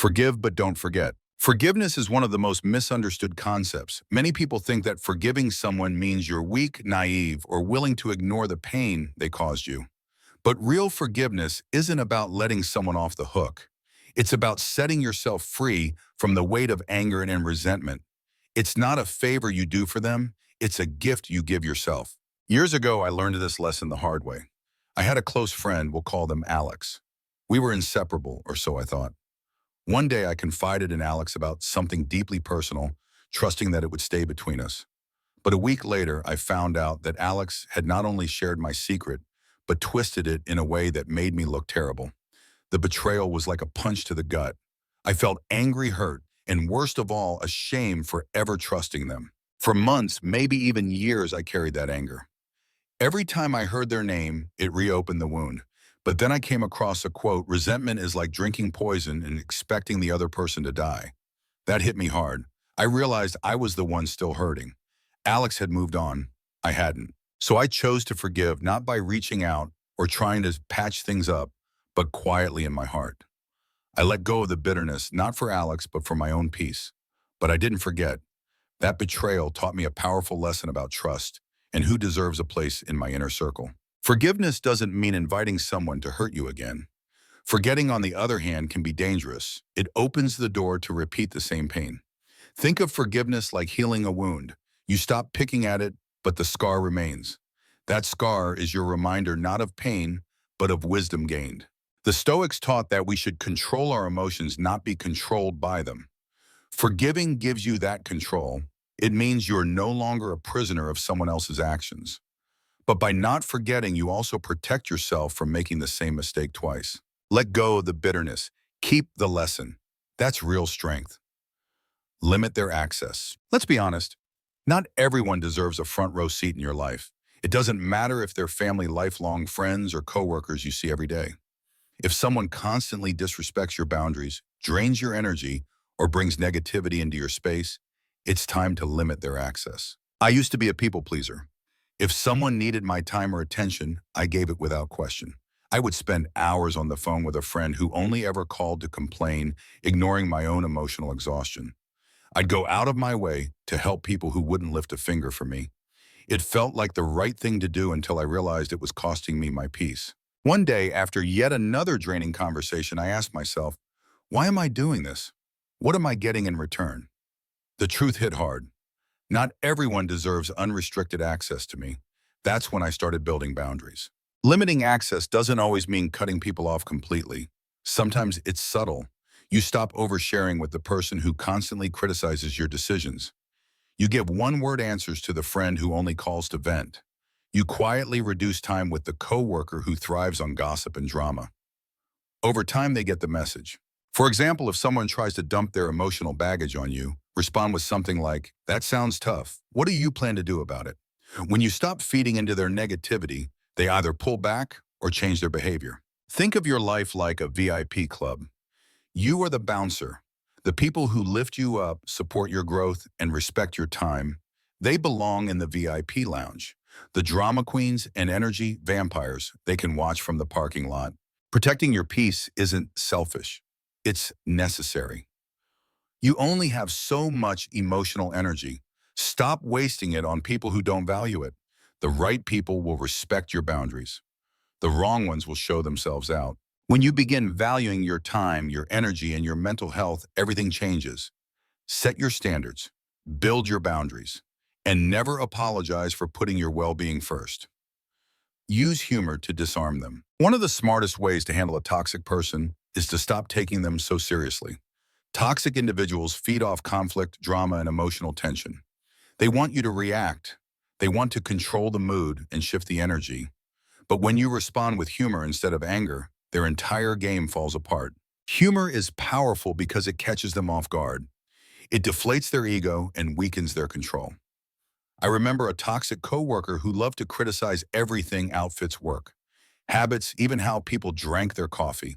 Forgive but don't forget. Forgiveness is one of the most misunderstood concepts. Many people think that forgiving someone means you're weak, naive, or willing to ignore the pain they caused you. But real forgiveness isn't about letting someone off the hook. It's about setting yourself free from the weight of anger and resentment. It's not a favor you do for them, it's a gift you give yourself. Years ago, I learned this lesson the hard way. I had a close friend, we'll call them Alex. We were inseparable, or so I thought. One day I confided in Alex about something deeply personal, trusting that it would stay between us. But a week later, I found out that Alex had not only shared my secret, but twisted it in a way that made me look terrible. The betrayal was like a punch to the gut. I felt angry, hurt, and worst of all, ashamed for ever trusting them. For months, maybe even years, I carried that anger. Every time I heard their name, it reopened the wound. But then I came across a quote, "Resentment is like drinking poison and expecting the other person to die." That hit me hard. I realized I was the one still hurting. Alex had moved on. I hadn't. So I chose to forgive, not by reaching out or trying to patch things up, but quietly in my heart. I let go of the bitterness, not for Alex, but for my own peace. But I didn't forget. That betrayal taught me a powerful lesson about trust and who deserves a place in my inner circle. Forgiveness doesn't mean inviting someone to hurt you again. Forgetting, on the other hand, can be dangerous. It opens the door to repeat the same pain. Think of forgiveness like healing a wound. You stop picking at it, but the scar remains. That scar is your reminder not of pain, but of wisdom gained. The Stoics taught that we should control our emotions, not be controlled by them. Forgiving gives you that control. It means you're no longer a prisoner of someone else's actions. But by not forgetting, you also protect yourself from making the same mistake twice. Let go of the bitterness. Keep the lesson. That's real strength. Limit their access. Let's be honest. Not everyone deserves a front row seat in your life. It doesn't matter if they're family, lifelong friends, or coworkers you see every day. If someone constantly disrespects your boundaries, drains your energy, or brings negativity into your space, it's time to limit their access. I used to be a people pleaser. If someone needed my time or attention, I gave it without question. I would spend hours on the phone with a friend who only ever called to complain, ignoring my own emotional exhaustion. I'd go out of my way to help people who wouldn't lift a finger for me. It felt like the right thing to do until I realized it was costing me my peace. One day, after yet another draining conversation, I asked myself, why am I doing this? What am I getting in return? The truth hit hard. Not everyone deserves unrestricted access to me. That's when I started building boundaries. Limiting access doesn't always mean cutting people off completely. Sometimes it's subtle. You stop oversharing with the person who constantly criticizes your decisions. You give one-word answers to the friend who only calls to vent. You quietly reduce time with the coworker who thrives on gossip and drama. Over time, they get the message. For example, if someone tries to dump their emotional baggage on you, respond with something like, "That sounds tough. What do you plan to do about it?" When you stop feeding into their negativity, they either pull back or change their behavior. Think of your life like a VIP club. You are the bouncer. The people who lift you up, support your growth, and respect your time, they belong in the VIP lounge. The drama queens and energy vampires, they can watch from the parking lot. Protecting your peace isn't selfish. It's necessary. You only have so much emotional energy. Stop wasting it on people who don't value it. The right people will respect your boundaries. The wrong ones will show themselves out. When you begin valuing your time, your energy, and your mental health, everything changes. Set your standards, build your boundaries, and never apologize for putting your well-being first. Use humor to disarm them. One of the smartest ways to handle a toxic person is to stop taking them so seriously. Toxic individuals feed off conflict, drama, and emotional tension. They want you to react. They want to control the mood and shift the energy. But when you respond with humor instead of anger, their entire game falls apart. Humor is powerful because it catches them off guard. It deflates their ego and weakens their control. I remember a toxic coworker who loved to criticize everything: outfits, work, habits, even how people drank their coffee.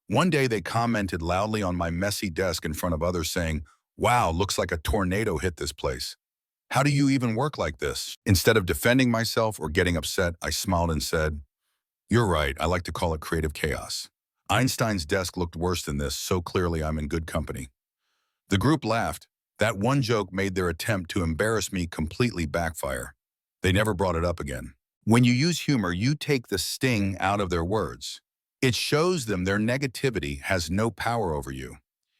One day they commented loudly on my messy desk in front of others saying, "Wow, looks like a tornado hit this place. How do you even work like this?" Instead of defending myself or getting upset, I smiled and said, "You're right, I like to call it creative chaos. Einstein's desk looked worse than this, so clearly I'm in good company. The group laughed. That one joke made their attempt to embarrass me completely backfire. They never brought it up again. When you use humor, you take the sting out of their words. It shows them their negativity has no power over you.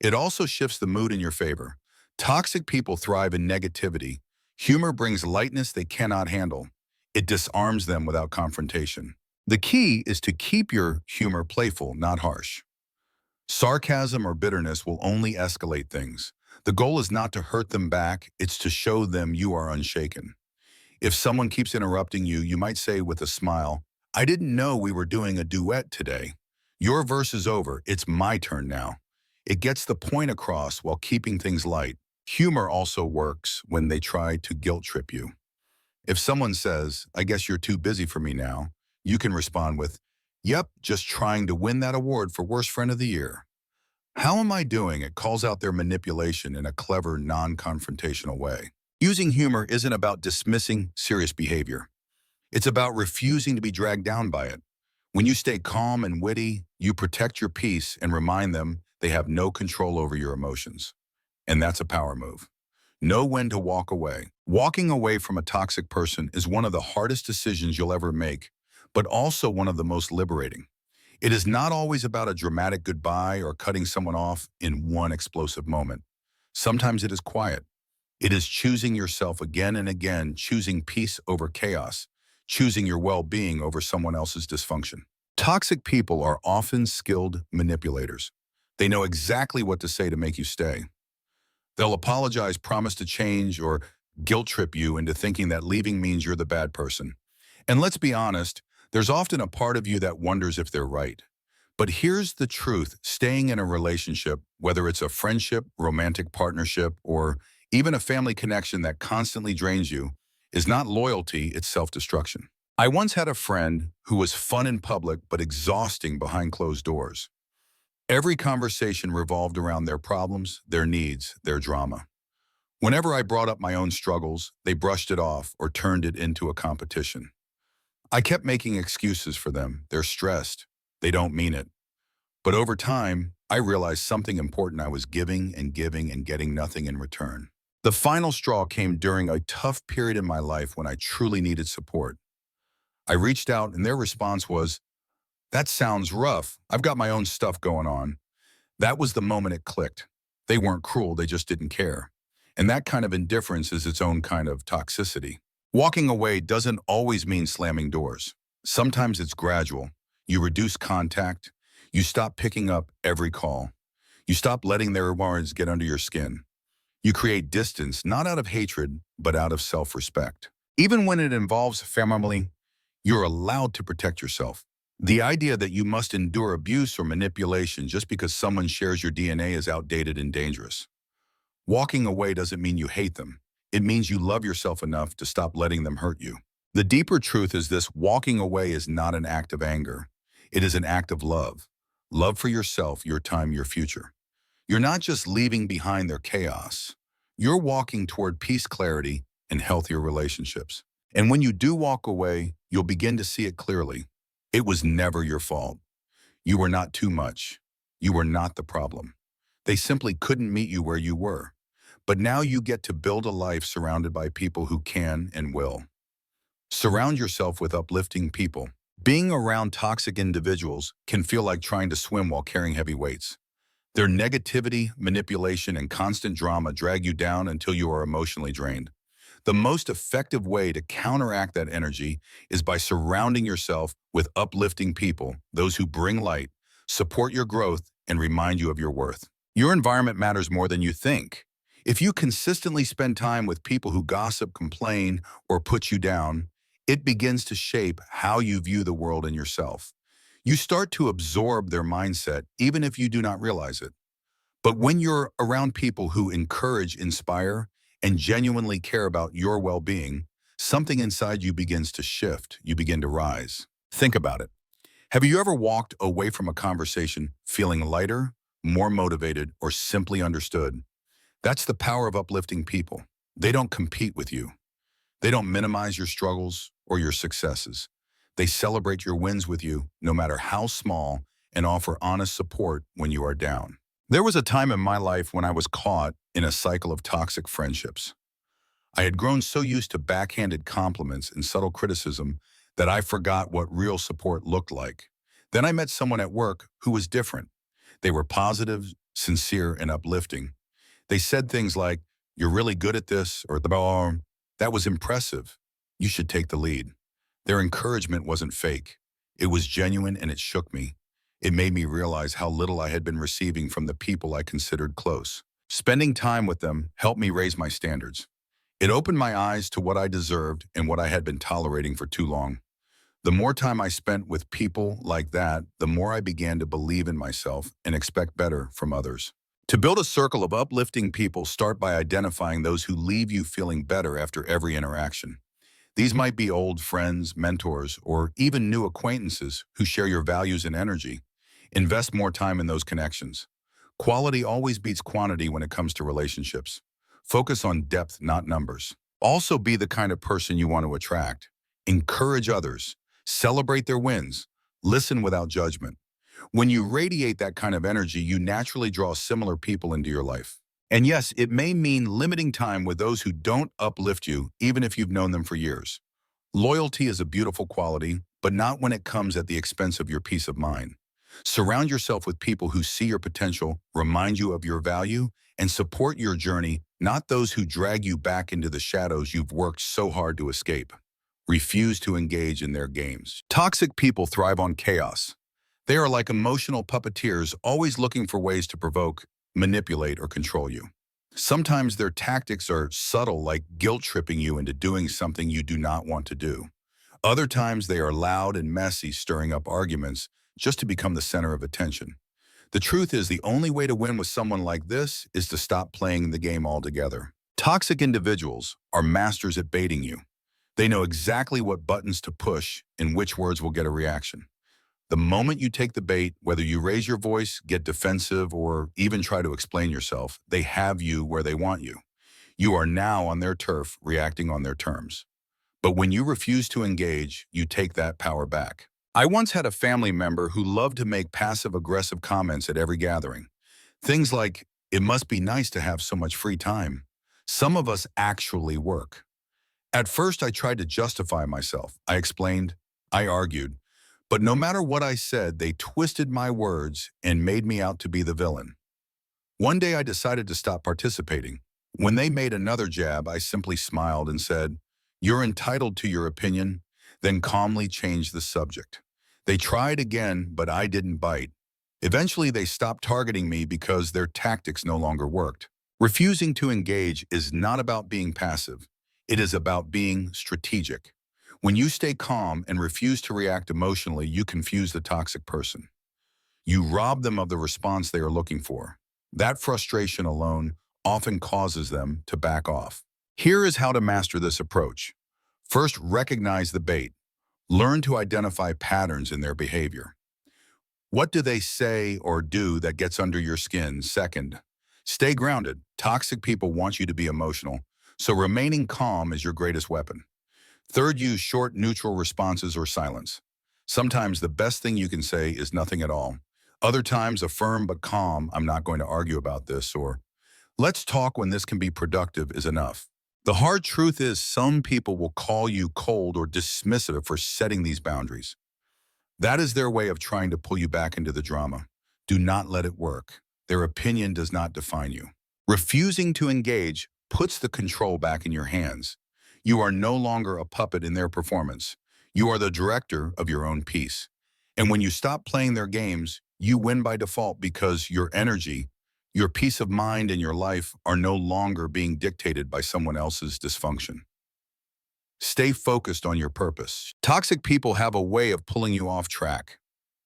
It also shifts the mood in your favor. Toxic people thrive in negativity. Humor brings lightness they cannot handle. It disarms them without confrontation. The key is to keep your humor playful, not harsh. Sarcasm or bitterness will only escalate things. The goal is not to hurt them back, it's to show them you are unshaken. If someone keeps interrupting you, you might say with a smile, "I didn't know we were doing a duet today. Your verse is over, it's my turn now." It gets the point across while keeping things light. Humor also works when they try to guilt trip you. If someone says, "I guess you're too busy for me now," you can respond with, "Yep, just trying to win that award for Worst Friend of the Year." How am I doing? It calls out their manipulation in a clever, non-confrontational way. Using humor isn't about dismissing serious behavior. It's about refusing to be dragged down by it. When you stay calm and witty, you protect your peace and remind them they have no control over your emotions. And that's a power move. Know when to walk away. Walking away from a toxic person is one of the hardest decisions you'll ever make, but also one of the most liberating. It is not always about a dramatic goodbye or cutting someone off in one explosive moment. Sometimes it is quiet. It is choosing yourself again and again, choosing peace over chaos, choosing your well-being over someone else's dysfunction. Toxic people are often skilled manipulators. They know exactly what to say to make you stay. They'll apologize, promise to change, or guilt trip you into thinking that leaving means you're the bad person. And let's be honest, there's often a part of you that wonders if they're right. But here's the truth, staying in a relationship, whether it's a friendship, romantic partnership, or even a family connection that constantly drains you, is not loyalty, it's self-destruction. I once had a friend who was fun in public but exhausting behind closed doors. Every conversation revolved around their problems, their needs, their drama. Whenever I brought up my own struggles, they brushed it off or turned it into a competition. I kept making excuses for them. They're stressed. They don't mean it. But over time, I realized something important. I was giving and giving and getting nothing in return. The final straw came during a tough period in my life when I truly needed support. I reached out and their response was, "That sounds rough. I've got my own stuff going on." That was the moment it clicked. They weren't cruel, they just didn't care. And that kind of indifference is its own kind of toxicity. Walking away doesn't always mean slamming doors. Sometimes it's gradual. You reduce contact. You stop picking up every call. You stop letting their words get under your skin. You create distance, not out of hatred, but out of self-respect. Even when it involves family, you're allowed to protect yourself. The idea that you must endure abuse or manipulation just because someone shares your DNA is outdated and dangerous. Walking away doesn't mean you hate them. It means you love yourself enough to stop letting them hurt you. The deeper truth is this: walking away is not an act of anger. It is an act of love. Love for yourself, your time, your future. You're not just leaving behind their chaos. You're walking toward peace, clarity, and healthier relationships. And when you do walk away, you'll begin to see it clearly. It was never your fault. You were not too much. You were not the problem. They simply couldn't meet you where you were. But now you get to build a life surrounded by people who can and will. Surround yourself with uplifting people. Being around toxic individuals can feel like trying to swim while carrying heavy weights. Their negativity, manipulation, and constant drama drag you down until you are emotionally drained. The most effective way to counteract that energy is by surrounding yourself with uplifting people, those who bring light, support your growth, and remind you of your worth. Your environment matters more than you think. If you consistently spend time with people who gossip, complain, or put you down, it begins to shape how you view the world and yourself. You start to absorb their mindset, even if you do not realize it. But when you're around people who encourage, inspire, and genuinely care about your well-being, something inside you begins to shift. You begin to rise. Think about it. Have you ever walked away from a conversation feeling lighter, more motivated, or simply understood? That's the power of uplifting people. They don't compete with you. They don't minimize your struggles or your successes. They celebrate your wins with you, no matter how small, and offer honest support when you are down. There was a time in my life when I was caught in a cycle of toxic friendships. I had grown so used to backhanded compliments and subtle criticism that I forgot what real support looked like. Then I met someone at work who was different. They were positive, sincere, and uplifting. They said things like, "You're really good at this," or "That was impressive. You should take the lead." Their encouragement wasn't fake. It was genuine and it shook me. It made me realize how little I had been receiving from the people I considered close. Spending time with them helped me raise my standards. It opened my eyes to what I deserved and what I had been tolerating for too long. The more time I spent with people like that, the more I began to believe in myself and expect better from others. To build a circle of uplifting people, start by identifying those who leave you feeling better after every interaction. These might be old friends, mentors, or even new acquaintances who share your values and energy. Invest more time in those connections. Quality always beats quantity when it comes to relationships. Focus on depth, not numbers. Also be the kind of person you want to attract. Encourage others. Celebrate their wins. Listen without judgment. When you radiate that kind of energy, you naturally draw similar people into your life. And yes, it may mean limiting time with those who don't uplift you, even if you've known them for years. Loyalty is a beautiful quality, but not when it comes at the expense of your peace of mind. Surround yourself with people who see your potential, remind you of your value, and support your journey, not those who drag you back into the shadows you've worked so hard to escape. Refuse to engage in their games. Toxic people thrive on chaos. They are like emotional puppeteers, always looking for ways to provoke, manipulate, or control you. Sometimes their tactics are subtle, like guilt-tripping you into doing something you do not want to do. Other times they are loud and messy, stirring up arguments just to become the center of attention. The truth is, the only way to win with someone like this is to stop playing the game altogether. Toxic individuals are masters at baiting you. They know exactly what buttons to push and which words will get a reaction. The moment you take the bait, whether you raise your voice, get defensive, or even try to explain yourself, they have you where they want you. You are now on their turf, reacting on their terms. But when you refuse to engage, you take that power back. I once had a family member who loved to make passive-aggressive comments at every gathering. Things like, "It must be nice to have so much free time. Some of us actually work." At first, I tried to justify myself. I explained, I argued. But no matter what I said, they twisted my words and made me out to be the villain. One day I decided to stop participating. When they made another jab, I simply smiled and said, "You're entitled to your opinion," then calmly changed the subject. They tried again, but I didn't bite. Eventually, they stopped targeting me because their tactics no longer worked. Refusing to engage is not about being passive. It is about being strategic. When you stay calm and refuse to react emotionally, you confuse the toxic person. You rob them of the response they are looking for. That frustration alone often causes them to back off. Here is how to master this approach. First, recognize the bait. Learn to identify patterns in their behavior. What do they say or do that gets under your skin? Second, stay grounded. Toxic people want you to be emotional, so remaining calm is your greatest weapon. Third, use short, neutral responses or silence. Sometimes the best thing you can say is nothing at all. Other times, a firm but calm, "I'm not going to argue about this," or "let's talk when this can be productive," is enough. The hard truth is, some people will call you cold or dismissive for setting these boundaries. That is their way of trying to pull you back into the drama. Do not let it work. Their opinion does not define you. Refusing to engage puts the control back in your hands. You are no longer a puppet in their performance. You are the director of your own peace. And when you stop playing their games, you win by default because your energy, your peace of mind, and your life are no longer being dictated by someone else's dysfunction. Stay focused on your purpose. Toxic people have a way of pulling you off track.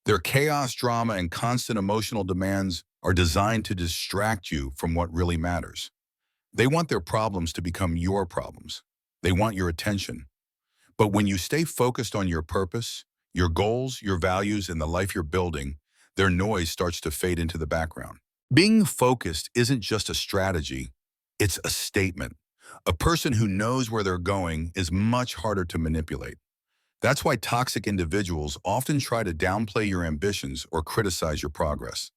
Their chaos, drama, and constant emotional demands are designed to distract you from what really matters. They want their problems to become your problems. They want your attention. But when you stay focused on your purpose, your goals, your values, and the life you're building, their noise starts to fade into the background. Being focused isn't just a strategy, it's a statement. A person who knows where they're going is much harder to manipulate. That's why toxic individuals often try to downplay your ambitions or criticize your progress.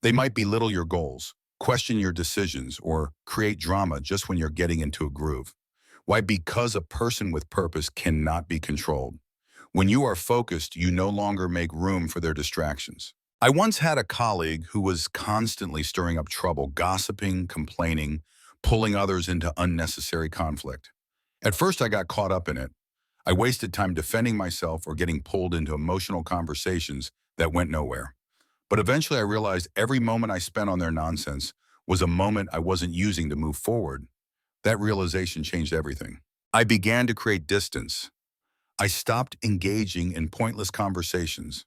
They might belittle your goals, question your decisions, or create drama just when you're getting into a groove. Why? Because a person with purpose cannot be controlled. When you are focused, you no longer make room for their distractions. I once had a colleague who was constantly stirring up trouble, gossiping, complaining, pulling others into unnecessary conflict. At first, I got caught up in it. I wasted time defending myself or getting pulled into emotional conversations that went nowhere. But eventually I realized every moment I spent on their nonsense was a moment I wasn't using to move forward. That realization changed everything. I began to create distance. I stopped engaging in pointless conversations.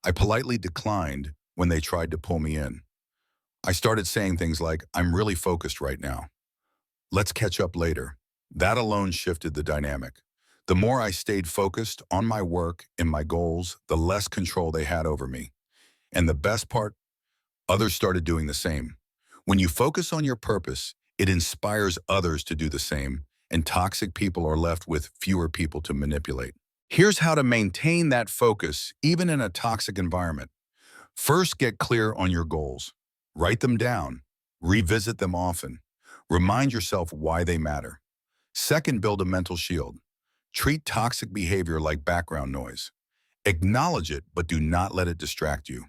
I politely declined when they tried to pull me in. I started saying things like, "I'm really focused right now. Let's catch up later." That alone shifted the dynamic. The more I stayed focused on my work and my goals, the less control they had over me. And the best part, others started doing the same. When you focus on your purpose, it inspires others to do the same, and toxic people are left with fewer people to manipulate. Here's how to maintain that focus, even in a toxic environment. First, get clear on your goals. Write them down. Revisit them often. Remind yourself why they matter. Second, build a mental shield. Treat toxic behavior like background noise. Acknowledge it, but do not let it distract you.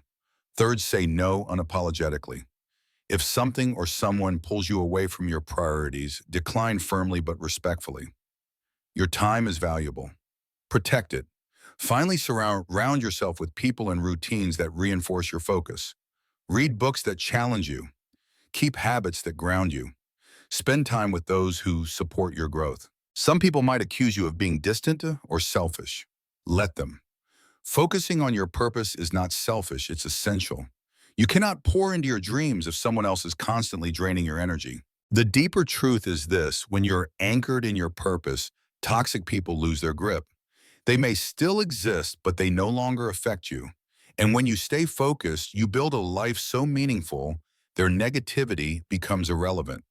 Third, say no unapologetically. If something or someone pulls you away from your priorities, decline firmly but respectfully. Your time is valuable. Protect it. Finally, surround yourself with people and routines that reinforce your focus. Read books that challenge you. Keep habits that ground you. Spend time with those who support your growth. Some people might accuse you of being distant or selfish. Let them. Focusing on your purpose is not selfish, it's essential. You cannot pour into your dreams if someone else is constantly draining your energy. The deeper truth is this: when you're anchored in your purpose, toxic people lose their grip. They may still exist, but they no longer affect you. And when you stay focused, you build a life so meaningful, their negativity becomes irrelevant.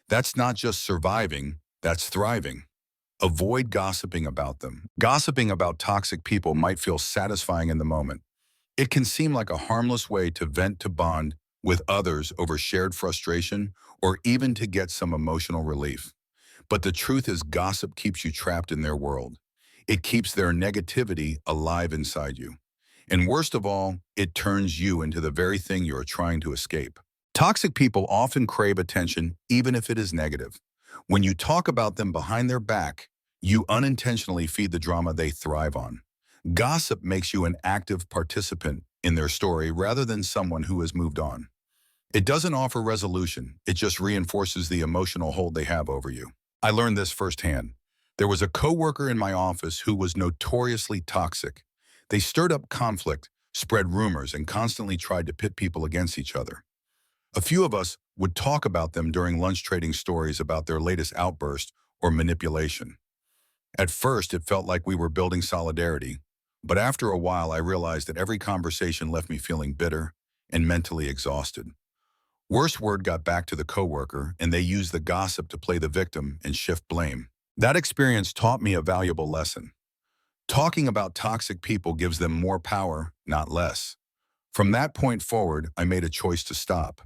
That's not just surviving, that's thriving. Avoid gossiping about them. Gossiping about toxic people might feel satisfying in the moment. It can seem like a harmless way to vent, to bond with others over shared frustration, or even to get some emotional relief. But the truth is, gossip keeps you trapped in their world. It keeps their negativity alive inside you. And worst of all, it turns you into the very thing you're trying to escape. Toxic people often crave attention, even if it is negative. When you talk about them behind their back, you unintentionally feed the drama they thrive on. Gossip makes you an active participant in their story rather than someone who has moved on. It doesn't offer resolution, it just reinforces the emotional hold they have over you. I learned this firsthand. There was a coworker in my office who was notoriously toxic. They stirred up conflict, spread rumors, and constantly tried to pit people against each other. A few of us would talk about them during lunch, trading stories about their latest outburst or manipulation. At first, it felt like we were building solidarity, but after a while, I realized that every conversation left me feeling bitter and mentally exhausted. Worst, word got back to the coworker, and they used the gossip to play the victim and shift blame. That experience taught me a valuable lesson. Talking about toxic people gives them more power, not less. From that point forward, I made a choice to stop.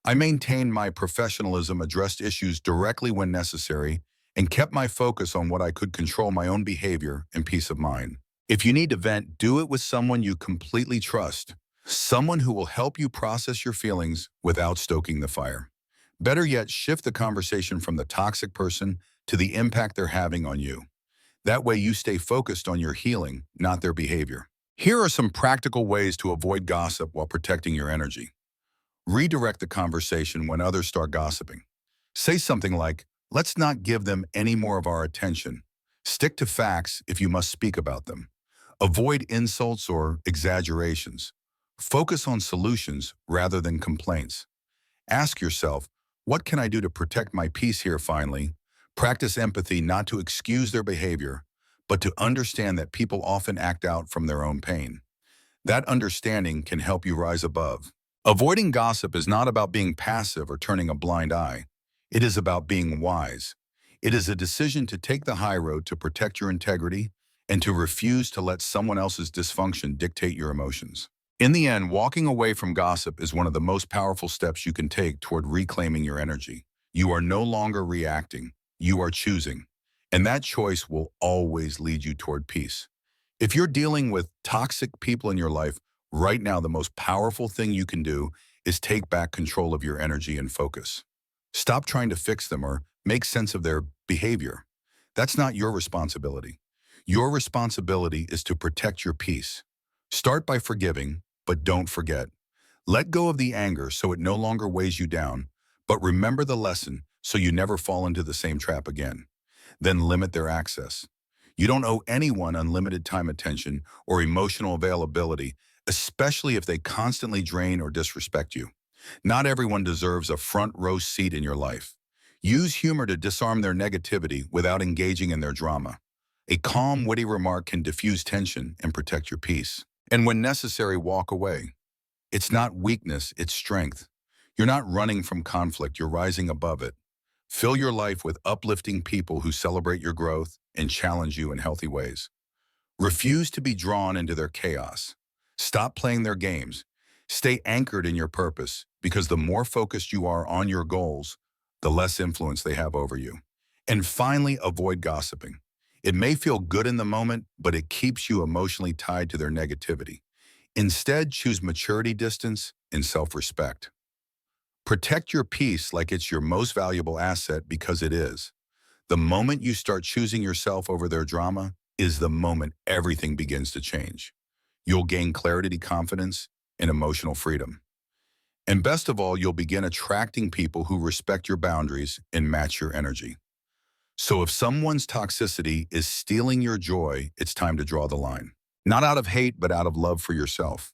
I maintained my professionalism, addressed issues directly when necessary, and kept my focus on what I could control: my own behavior and peace of mind. If you need to vent, do it with someone you completely trust, someone who will help you process your feelings without stoking the fire. Better yet, shift the conversation from the toxic person to the impact they're having on you. That way you stay focused on your healing, not their behavior. Here are some practical ways to avoid gossip while protecting your energy. Redirect the conversation when others start gossiping. Say something like, "Let's not give them any more of our attention." Stick to facts if you must speak about them. Avoid insults or exaggerations. Focus on solutions rather than complaints. Ask yourself, what can I do to protect my peace here? Finally, practice empathy, not to excuse their behavior, but to understand that people often act out from their own pain. That understanding can help you rise above. Avoiding gossip is not about being passive or turning a blind eye. It is about being wise. It is a decision to take the high road to protect your integrity and to refuse to let someone else's dysfunction dictate your emotions. In the end, walking away from gossip is one of the most powerful steps you can take toward reclaiming your energy. You are no longer reacting, you are choosing. And that choice will always lead you toward peace. If you're dealing with toxic people in your life, right now the most powerful thing you can do is take back control of your energy and focus. Stop trying to fix them or make sense of their behavior. That's not your responsibility. Your responsibility is to protect your peace. Start by forgiving, but don't forget. Let go of the anger so it no longer weighs you down, but remember the lesson so you never fall into the same trap again. Then limit their access. You don't owe anyone unlimited time, attention, or emotional availability, especially if they constantly drain or disrespect you. Not everyone deserves a front row seat in your life. Use humor to disarm their negativity without engaging in their drama. A calm, witty remark can diffuse tension and protect your peace. And when necessary, walk away. It's not weakness, it's strength. You're not running from conflict, you're rising above it. Fill your life with uplifting people who celebrate your growth and challenge you in healthy ways. Refuse to be drawn into their chaos. Stop playing their games. Stay anchored in your purpose, because the more focused you are on your goals, the less influence they have over you. And finally, avoid gossiping. It may feel good in the moment, but it keeps you emotionally tied to their negativity. Instead, choose maturity, distance, and self-respect. Protect your peace like it's your most valuable asset, because it is. The moment you start choosing yourself over their drama is the moment everything begins to change. You'll gain clarity, confidence, and emotional freedom. And best of all, you'll begin attracting people who respect your boundaries and match your energy. So if someone's toxicity is stealing your joy, it's time to draw the line. Not out of hate, but out of love for yourself.